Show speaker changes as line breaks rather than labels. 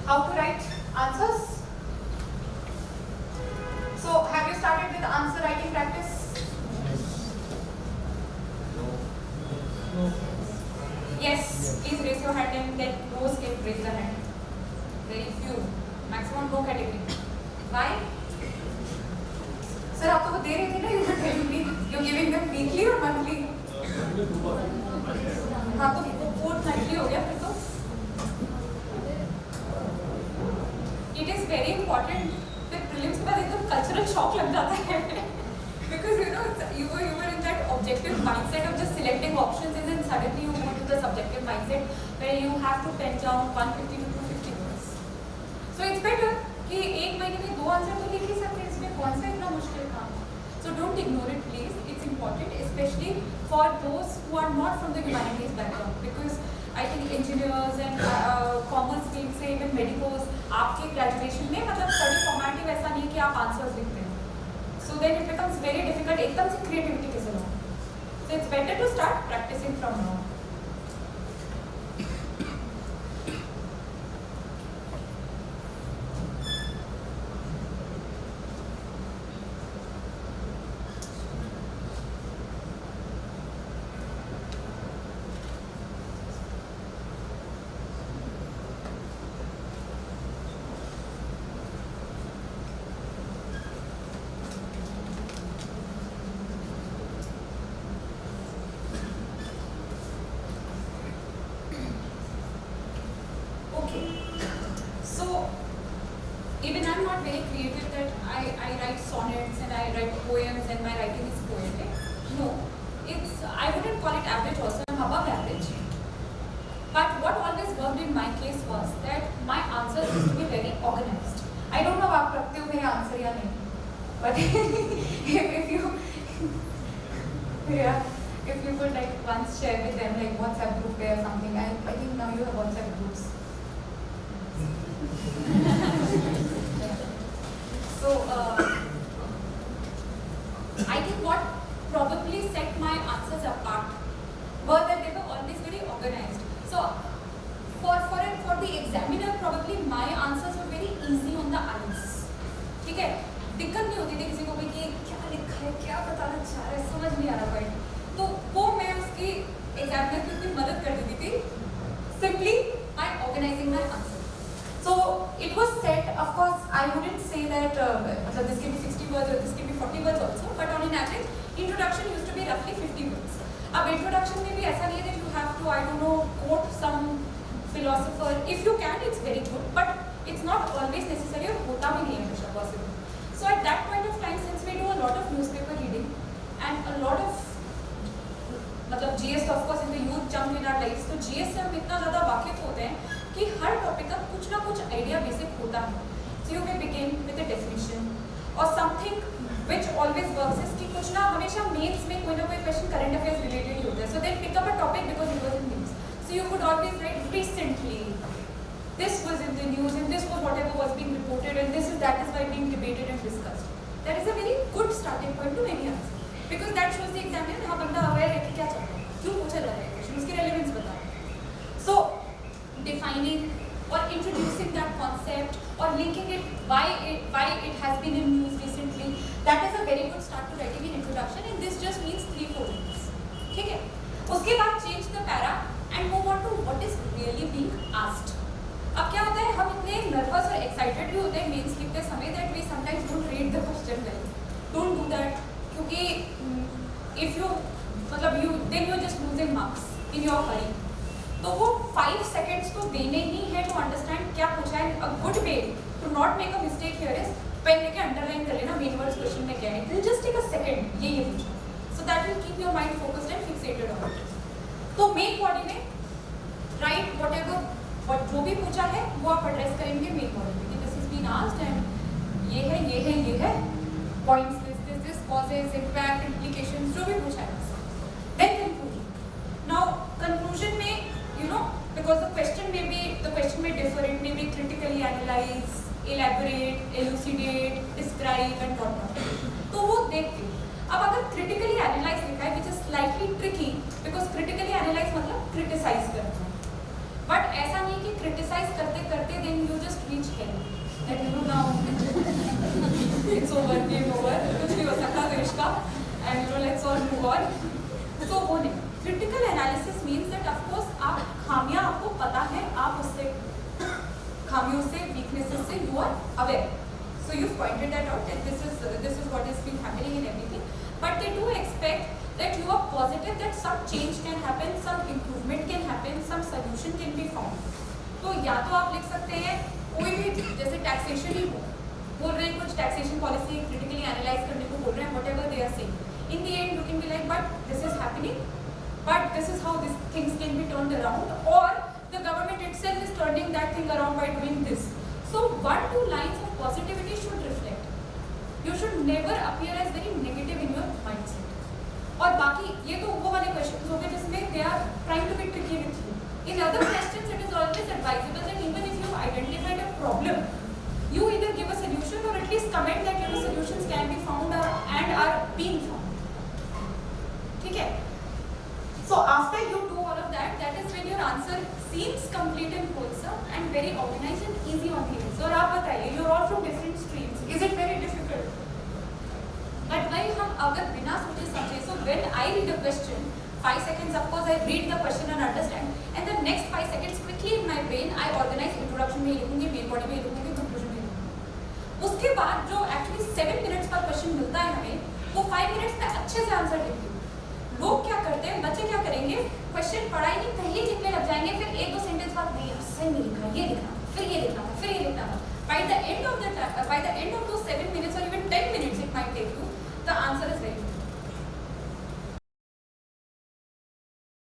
how to write answers. So have you started with answer writing practice? Yes, please raise your hand and then those can raise the hand. Very few, maximum no category. Why? Sir, आप तो वो दे रहे थे ना, you were telling me you're giving them weekly or monthly? हाँ तो वो fortnightly हो गया फिर तो. It is very important. फिर prelims के बाद एकदम cultural shock लग जाता है. Because you were in that objective mindset of just selecting options and then suddenly you go to the subjective mindset where you have to pen down 150 to 250 words. So it's better कि एक महीने में 2 answer तो लिख ही सकते हैं, इसमें कौन सा इतना मुश्किल काम है. So don't ignore it please. It's important especially for those who are not from the humanities background because I think engineers and commerce field से even medicals आपके graduation में मतलब study format ही वैसा नहीं है कि आप answers लिखते हैं. So then it becomes very difficult. एकदम से creativity कैसे लाऊं? So it's better to start practicing from now. Even I'm not very creative that I write sonnets and I write poems and my writing is poetic. No, I wouldn't call it average also, I'm above average. But what always worked in my case was that my answers used to be very organized. I don't know आप रखते हो मेरे answer या नहीं, but if you could like once share with them like WhatsApp group or something. I think now you have WhatsApp groups. So I think what probably set my answers apart was that they were always very organized. So for the examiner probably my answers were very easy on the eyes. ठीक है, दिक्कत नहीं होती थी किसी को भी कि क्या लिखा है, क्या बताना चाह रहा है, समझ नहीं आ रहा पॉइंट. तो वो मैं उसकी एग्जामिनर की उसकी मदद कर देती थी simply by organizing my answer. So it was set, of course, I wouldn't say that this can be 60 words or this can be 40 words also, but on an average, introduction used to be roughly 50 words. अब introduction में भी ऐसा नहीं है that you have to, I don't know, quote some philosopher. If you can, it's very good, but it's not always necessary और होता भी नहीं है हमेशा possible. So at that point of time, since we do a lot of newspaper reading and a lot of मतलब GS of course in the youth jump in our lives, तो GS से हम इतना ज़्यादा वाकिफ होते हैं कि हर टॉपिक का कुछ ना कुछ आइडिया बेसिक होता है. So you may begin with a definition or something which always works is कि कुछ ना हमेशा मेंस में कोई ना कोई क्वेश्चन करंट अफेयर्स रिलेटेड ही होता है. So then pick up a topic because it was in news. So you could always write recently. This was in the news and this was whatever was being reported and that is why being debated and discussed. That is a very good starting point to any answer because that shows the examiner हाँ बंदा aware है कि क्या चल रहा है, क्यों पूछा जा रहा है क्वेश्चन, उसकी रेलेवेंस बताओ. So defining or introducing that concept or linking it why it has been in news recently, that is a very good start to writing an introduction and this just means 3-4 minutes. ठीक है, उसके बाद change the para and move on to what is really being asked. अब क्या होता है, हम इतने nervous और excited भी होते हैं मेंस लिखते समय that we sometimes don't read the question well. Don't do that क्योंकि if you then you're just losing marks in your hurry. तो वो 5 seconds तो देने ही है to understand क्या पूछा है. A good way to not make a mistake here is pen लेके अंडरलाइन कर लेना मेन वर्ड्स क्वेश्चन में क्या है. It will just take a second ये पूछा. So that will keep your mind focused and fixated on it. तो main body में write whatever जो भी पूछा है वो आप एड्रेस करेंगे मेन बॉडी में. This has been asked and ये है points this causes impact implications जो भी पूछा है. Then conclusion. Now conclusion में because the question may differ, it may be critically analyze, elaborate, elucidate, describe and whatnot. तो वो देख के अब अगर critically analyze लिखा है which is slightly tricky because critically analyze मतलब criticize करना. But ऐसा नहीं कि criticize करते करते then you just weaknesses से you are aware. So you've pointed that out that this is what has been happening in everything. But they do expect that you are positive that some change can happen, some improvement can happen, some solution can be found. तो या तो आप लिख सकते हैं कोई भी जैसे टैक्सेशन ही हो, बोल रहे हैं कुछ टैक्सेशन पॉलिसी क्रिटिकली एनालाइज करने को बोल रहे हैं, whatever they are saying. In the end, you can be like, but this is happening, but this is how these things can be turned around, or the government itself is turning that thing around by doing this. So 1-2 lines of positivity should reflect. You should never appear as very negative in your mindset. और बाकी ये तो वो वाले questions हो गए जिसमें they are trying to be tricky with you. In other questions, it is always advisable that even if you have identified a problem, you either give a solution or at least comment that your solutions can be found and are being found. ठीक है? So after you do all of that, that is when your answer seems complete and wholesome and very organized and easy on the ears. और आप बताइए, you are all from different streams. Is it very difficult? But भाई हम अगर बिना सोचे समझे, so when I read a question, 5 seconds of course I read the question and understand, and the next 5 seconds quickly in my brain I organize introduction में लिखूंगी, main body में लिखूंगी, conclusion में लिखूंगी. उसके बाद जो actually 7 minutes का question मिलता है हमें, वो 5 minutes में अच्छे से आंसर लिखती हूँ. लोग क्या करते हैं, बच्चे क्या करेंगे, क्वेश्चन पढ़ा ही नहीं, पहले ही लिखने लग जाएंगे, फिर 1-2 सेंटेंस बाद नहीं सही नहीं लिखा, ये लिखना, फिर ये लिखना, फिर ये लिखना. By the end of those 7 minutes or even 10 minutes it might take you, the answer is